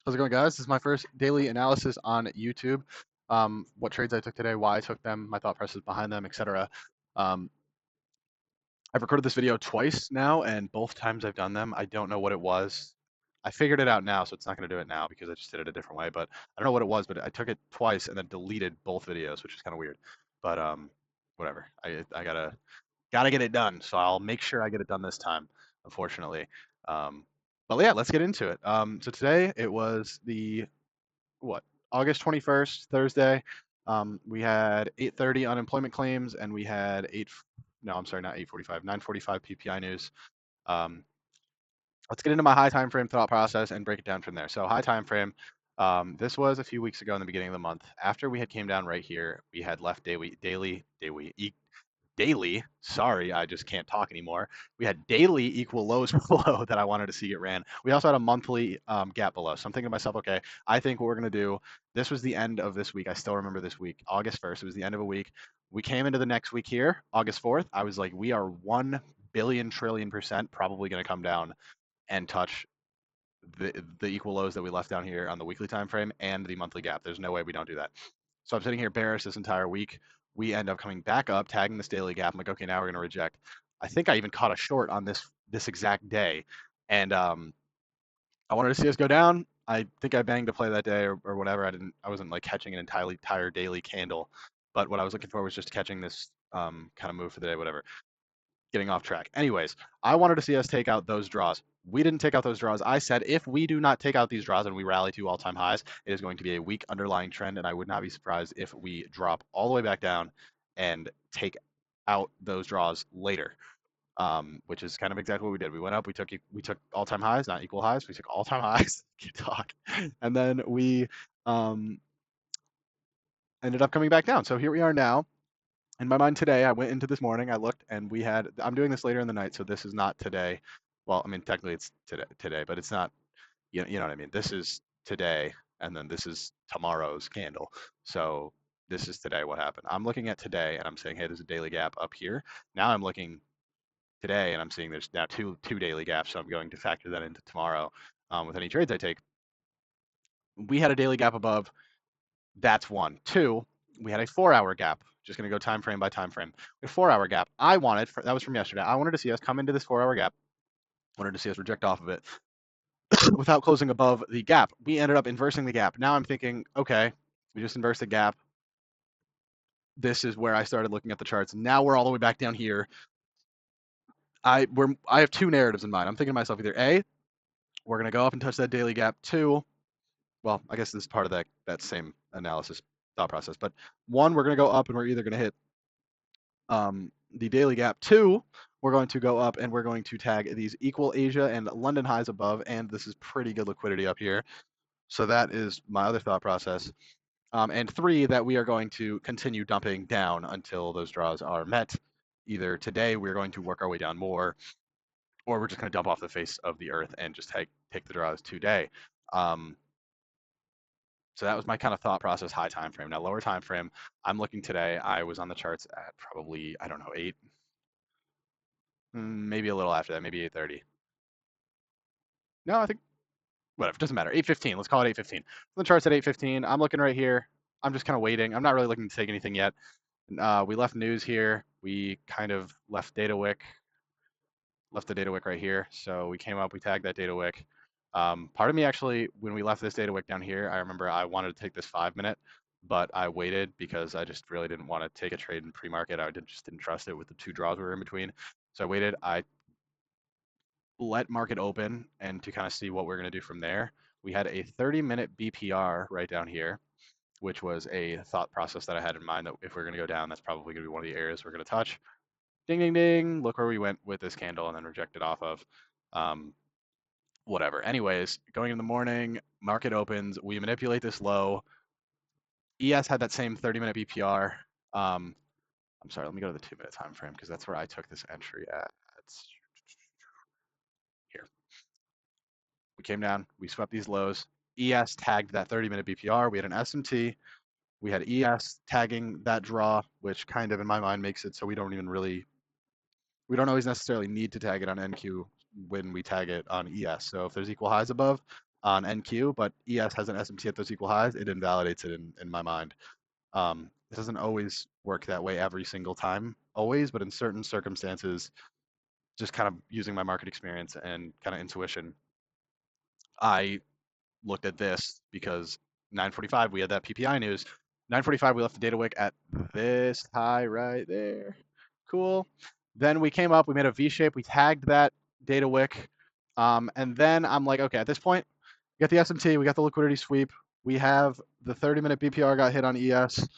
How's it going, guys? This is my first daily analysis on YouTube. What trades I took today, why I took them, my thought process behind them, etc. Um, I've recorded this video twice now, and both times I've done them, I don't know what it was. I figured it out now, so it's not going to do it now because I just did it a different way. But I don't know what it was, but I took it twice and then deleted both videos, which is kind of weird. But whatever. I gotta get it done, so I'll make sure I get it done this time. Unfortunately. Um, but yeah, let's get into it. So today it was the what August 21st, Thursday. We had 8:30 unemployment claims, and we had no, I'm sorry, not 8:45, 9:45 PPI news. Um, let's get into my high time frame thought process and break it down from there. So high time frame. This was a few weeks ago in the beginning of the month. After we had came down right here, we had left daily. Sorry, I just can't talk anymore. We had daily equal lows below that I wanted to see get ran. We also had a monthly gap below. So I'm thinking to myself, okay, I think what we're going to do, this was the end of this week. I still remember this week, August 1st. It was the end of a week. We came into the next week here, August 4th. I was like, we are 1 billion trillion percent probably going to come down and touch the equal lows that we left down here on the weekly time frame and the monthly gap. There's no way we don't do that. So I'm sitting here bearish this entire week. We end up coming back up, tagging this daily gap. I'm like, okay, now we're going to reject. I think I even caught a short on this exact day, and I wanted to see us go down. I think I banged a play that day or whatever. I wasn't like catching an entire daily candle, but what I was looking for was just catching this kind of move for the day, whatever. Getting off track. Anyways, I wanted to see us take out those draws. We didn't take out those draws. I said if we do not take out these draws and we rally to all-time highs, it is going to be a weak underlying trend, and I would not be surprised if we drop all the way back down and take out those draws later. Which is kind of exactly what we did. We went up, we took all-time highs, not equal highs. We took all-time highs. Good talk, and then we um, ended up coming back down. So here we are now. In my mind today, I went into this morning, I looked, and I'm doing this later in the night, so this is not today. Well, I mean, technically it's today, but it's not, you know what I mean? This is today, and then this is tomorrow's candle. So this is today what happened. I'm looking at today, and I'm saying, hey, there's a daily gap up here. Now I'm looking today, and I'm seeing there's now two daily gaps, so I'm going to factor that into tomorrow with any trades I take. We had a daily gap above. That's one. Two, we had a 4-hour gap. Just going to go time frame by time frame. A 4-hour gap. That was from yesterday. I wanted to see us come into this 4-hour gap. Wanted to see us reject off of it without closing above the gap. We ended up inversing the gap. Now I'm thinking, okay, we just inversed the gap. This is where I started looking at the charts. Now we're all the way back down here. I have two narratives in mind. I'm thinking to myself either A, we're going to go up and touch that daily gap. Two, well, I guess this is part of that same analysis thought process. But one, we're going to go up and we're either going to hit the daily gap. Two, we're going to go up and we're going to tag these equal Asia and London highs above, and this is pretty good liquidity up here. So that is my other thought process. And three, that we are going to continue dumping down until those draws are met. Either today we're going to work our way down more, or we're just going to dump off the face of the earth and just take the draws today. So that was my kind of thought process, high time frame. Now lower time frame, I'm looking today. I was on the charts at probably, I don't know, 8, maybe a little after that, maybe 8:30. No, I think whatever, doesn't matter. 8:15. Let's call it 8:15. The chart's at 8:15. I'm looking right here. I'm just kind of waiting. I'm not really looking to take anything yet. We left news here. We kind of left data wick, left the data wick right here. So we came up, we tagged that data wick. Part of me actually, when we left this data wick down here, I remember I wanted to take this 5-minute, but I waited because I just really didn't want to take a trade in pre-market. Just didn't trust it with the two draws we were in between. So I waited. I let market open and to kind of see what we're going to do from there. We had a 30-minute BPR right down here, which was a thought process that I had in mind that if we're going to go down, that's probably going to be one of the areas we're going to touch. Ding, ding, ding. Look where we went with this candle and then rejected off of. Whatever. Anyways, going in the morning, market opens. We manipulate this low. ES had that same 30-minute BPR. I'm sorry, let me go to the 2-minute time frame because that's where I took this entry at. Here. We came down, we swept these lows. ES tagged that 30-minute BPR. We had an SMT. We had ES tagging that draw, which kind of in my mind makes it so we don't always necessarily need to tag it on NQ when we tag it on ES. So if there's equal highs above, on NQ, but ES has an SMT at those equal highs. It invalidates it in my mind. It doesn't always work that way every single time, always, but in certain circumstances, just kind of using my market experience and kind of intuition, I looked at this because 9:45 we had that PPI news. 9:45 we left the data wick at this high right there. Cool. Then we came up, we made a V shape, we tagged that data wick, and then I'm like, okay, at this point, we got the SMT, we got the liquidity sweep, we have the 30-minute BPR got hit on ES.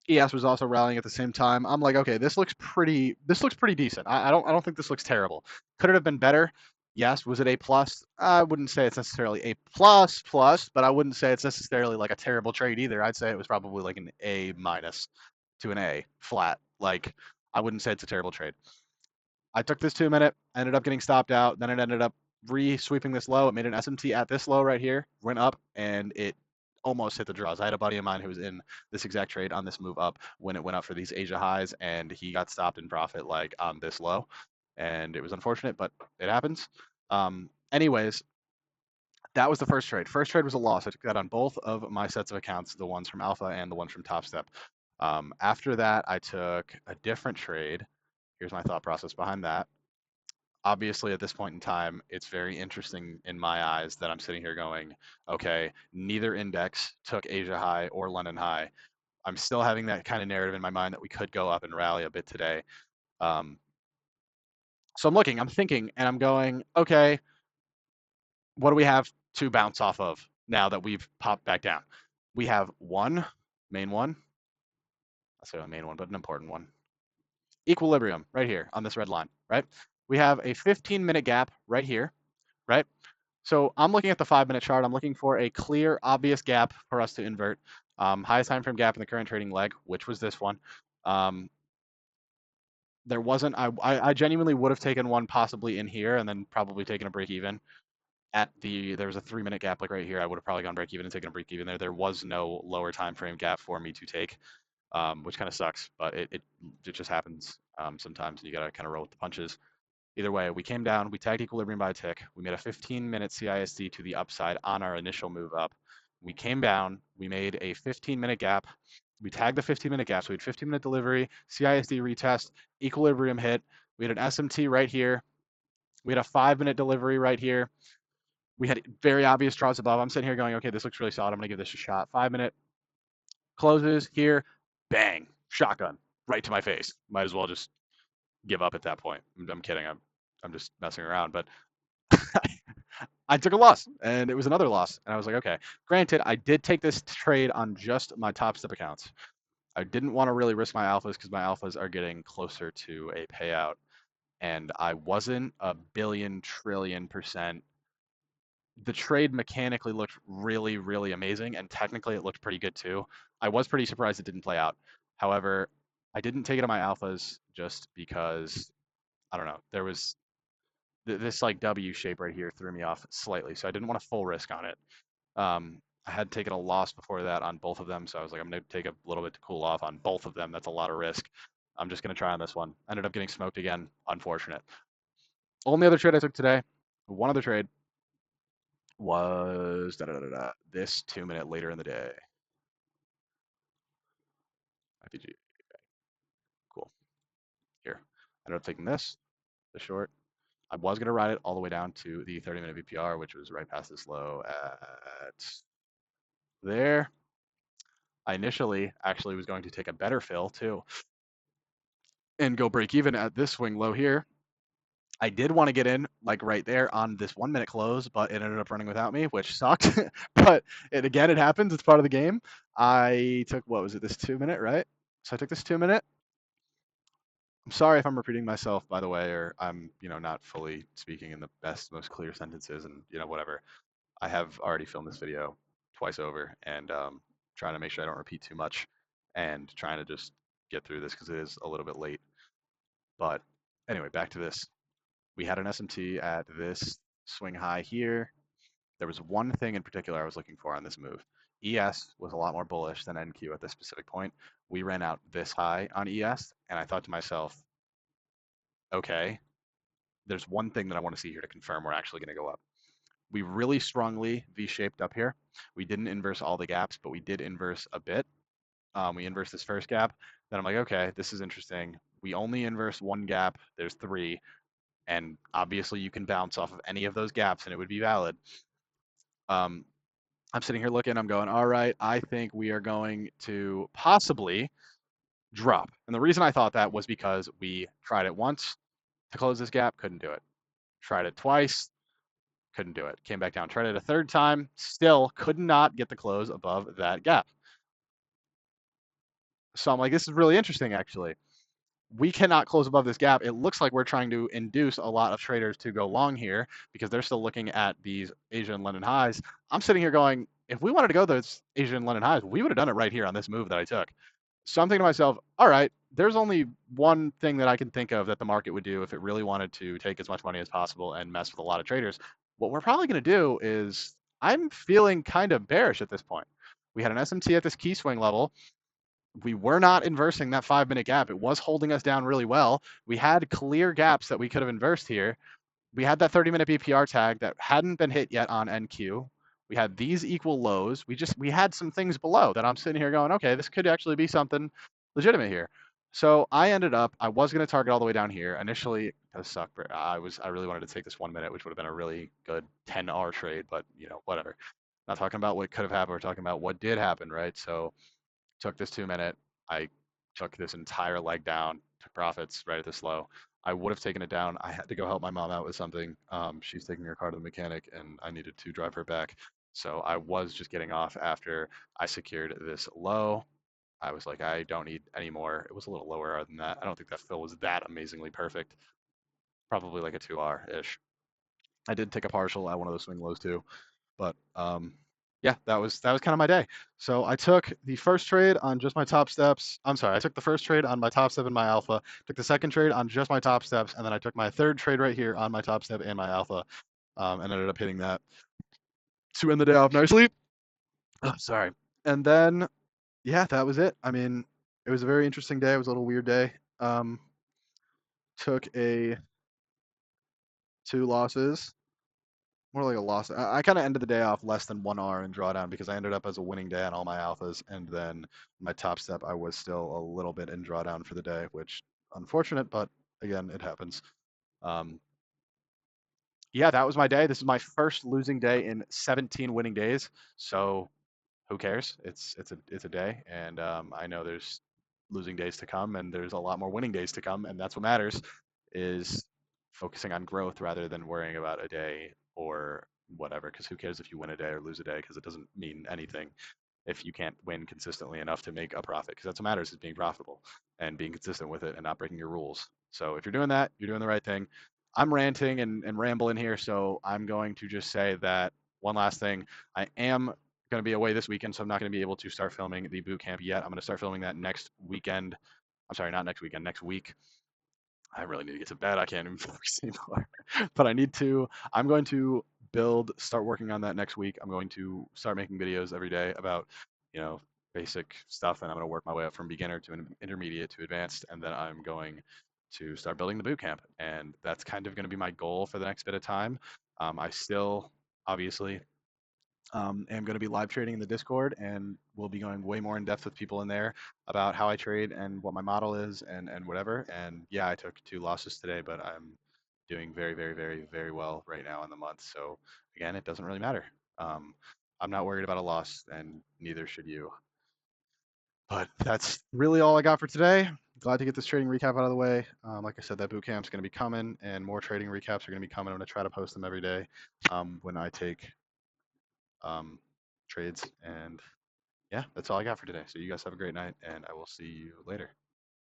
ES was also rallying at the same time. I'm like, okay, this looks pretty decent. I don't think this looks terrible. Could it have been better? Yes. Was it A plus? I wouldn't say it's necessarily A plus plus, but I wouldn't say it's necessarily like a terrible trade either. I'd say it was probably like an A minus to an A flat. Like I wouldn't say it's a terrible trade. I took this 2-minute, ended up getting stopped out. Then it ended up re-sweeping this low. It made an SMT at this low right here, went up, and it almost hit the draws. I had a buddy of mine who was in this exact trade on this move up when it went up for these Asia highs, and he got stopped in profit like on this low, and it was unfortunate, but it happens. Anyways, that was the first trade. First trade was a loss. I took that on both of my sets of accounts, the ones from Alpha and the ones from Top Step. After that, I took a different trade. Here's my thought process behind that. Obviously, at this point in time, it's very interesting in my eyes that I'm sitting here going, okay, neither index took Asia high or London high. I'm still having that kind of narrative in my mind that we could go up and rally a bit today. So I'm looking, I'm thinking, and I'm going, okay, what do we have to bounce off of now that we've popped back down? We have one main one. I'll say a main one, but an important one. Equilibrium right here on this red line, right? We have a 15-minute gap right here, right? So I'm looking at the 5-minute chart. I'm looking for a clear, obvious gap for us to invert. Highest time frame gap in the current trading leg, which was this one. There wasn't. I genuinely would have taken one possibly in here and then probably taken a break even. There was a 3-minute gap like right here. I would have probably gone break even and taken a break even there. There was no lower time frame gap for me to take, which kind of sucks, but it just happens sometimes. You gotta kind of roll with the punches. Either way, we came down, we tagged equilibrium by a tick. We made a 15-minute CISD to the upside on our initial move up. We came down, we made a 15-minute gap. We tagged the 15-minute gap. So we had 15-minute delivery, CISD retest, equilibrium hit. We had an SMT right here. We had a 5-minute delivery right here. We had very obvious draws above. I'm sitting here going, okay, this looks really solid. I'm going to give this a shot. 5-minute closes here, bang, shotgun right to my face. Might as well just give up at that point. I'm kidding. I'm just messing around, but I took a loss, and it was another loss, and I was like, okay. Granted, I did take this trade on just my Top Step accounts. I didn't want to really risk my alphas because my alphas are getting closer to a payout, and I wasn't a billion trillion percent. The trade mechanically looked really, really amazing, and technically it looked pretty good too. I was pretty surprised it didn't play out. However, I didn't take it on my alphas just because I don't know. There was this like W shape right here threw me off slightly, so I didn't want to full risk on it. I had taken a loss before that on both of them, so I was like, I'm going to take a little bit to cool off on both of them. That's a lot of risk. I'm just going to try on this one. Ended up getting smoked again. Unfortunate. Only other trade I took today, one other trade, was this 2-minute later in the day. IPG. Cool. Here. I ended up taking this, the short. I was going to ride it all the way down to the 30-minute VPR, which was right past this low at there. I initially actually was going to take a better fill too and go break even at this swing low here. I did want to get in like right there on this 1-minute close, but it ended up running without me, which sucked. But it happens. It's part of the game. I took, what was it, this 2-minute, right? So I took this 2-minute. I'm sorry if I'm repeating myself, by the way, or I'm, not fully speaking in the best, most clear sentences and, whatever. I have already filmed this video twice over and trying to make sure I don't repeat too much and trying to just get through this because it is a little bit late. But anyway, back to this. We had an SMT at this swing high here. There was one thing in particular I was looking for on this move. ES was a lot more bullish than NQ at this specific point. We ran out this high on ES, and I thought to myself, okay, there's one thing that I want to see here to confirm we're actually going to go up. We really strongly V-shaped up here. We didn't inverse all the gaps, but we did inverse a bit. We inverse this first gap. Then I'm like, okay, this is interesting. We only inverse one gap. There's three. And obviously you can bounce off of any of those gaps and it would be valid. Um, I'm sitting here looking, I'm going, all right, I think we are going to possibly drop. And the reason I thought that was because we tried it once to close this gap, couldn't do it. Tried it twice, couldn't do it. Came back down, tried it a third time, still could not get the close above that gap. So I'm like, this is really interesting, actually. We cannot close above this gap. It looks like we're trying to induce a lot of traders to go long here because they're still looking at these Asia and London highs. I'm sitting here going, if we wanted to go those Asia and London highs, we would have done it right here on this move that I took. So I'm thinking to myself, all right, there's only one thing that I can think of that the market would do if it really wanted to take as much money as possible and mess with a lot of traders. What we're probably going to do is I'm feeling kind of bearish at this point. We had an SMT at this key swing level. We were not inversing that 5-minute gap. It was holding us down really well. We had clear gaps that we could have inversed here. We had that 30-minute BPR tag that hadn't been hit yet on NQ. We had these equal lows. We had some things below that I'm sitting here going, okay, this could actually be something legitimate here. So I was going to target all the way down here. Initially, it does suck. I really wanted to take this 1 minute, which would have been a really good 10R trade, but whatever. Not talking about what could have happened. We're talking about what did happen, right? So took this 2 minute. I took this entire leg down, took profits right at this low. I would have taken it down. I had to go help my mom out with something. She's taking her car to the mechanic, and I needed to drive her back. So I was just getting off after I secured this low. I was like, I don't need any more. It was a little lower than that. I don't think that fill was that amazingly perfect. Probably like a 2R ish. I did take a partial at one of those swing lows too. But yeah, that was kind of my day. So I took the first trade on just my top steps. I'm sorry, I took the first trade on my top step and my alpha, took the second trade on just my top steps, and then I took my third trade right here on my top step and my alpha, and ended up hitting that to end the day off nicely. Oh, sorry. And then yeah, that was it. I mean, it was a very interesting day. It was a little weird day. Took a 2 losses. More like a loss. I kind of ended the day off less than 1R in drawdown because I ended up as a winning day on all my alphas, and then my top step I was still a little bit in drawdown for the day, which unfortunate, but again it happens. Um, yeah, that was my day. This is my first losing day in 17 winning days, so who cares? It's a day, and I know there's losing days to come, and there's a lot more winning days to come, and that's what matters, is focusing on growth rather than worrying about a day or whatever. Because who cares if you win a day or lose a day? Because it doesn't mean anything if you can't win consistently enough to make a profit. Because that's what matters, is being profitable and being consistent with it and not breaking your rules. So if you're doing that, you're doing the right thing. I'm ranting and rambling here, so I'm going to just say that one last thing. I am going to be away this weekend, so I'm not going to be able to start filming the boot camp yet. I'm going to start filming that next weekend. I'm sorry, not next weekend, next week. I really need to get to bed. I can't even focus anymore. But I need to. I'm going to start working on that next week. I'm going to start making videos every day about, basic stuff, and I'm going to work my way up from beginner to intermediate to advanced, and then I'm going to start building the boot camp. And that's kind of going to be my goal for the next bit of time. I still, obviously, am going to be live trading in the Discord, and we'll be going way more in depth with people in there about how I trade and what my model is and whatever. And yeah, I took 2 losses today, but I'm doing very, very, very, very well right now in the month. So again, it doesn't really matter. I'm not worried about a loss, and neither should you. But that's really all I got for today. Glad to get this trading recap out of the way. Like I said, that boot camp's going to be coming, and more trading recaps are going to be coming. I'm going to try to post them every day when I take trades. And yeah, that's all I got for today. So you guys have a great night, and I will see you later.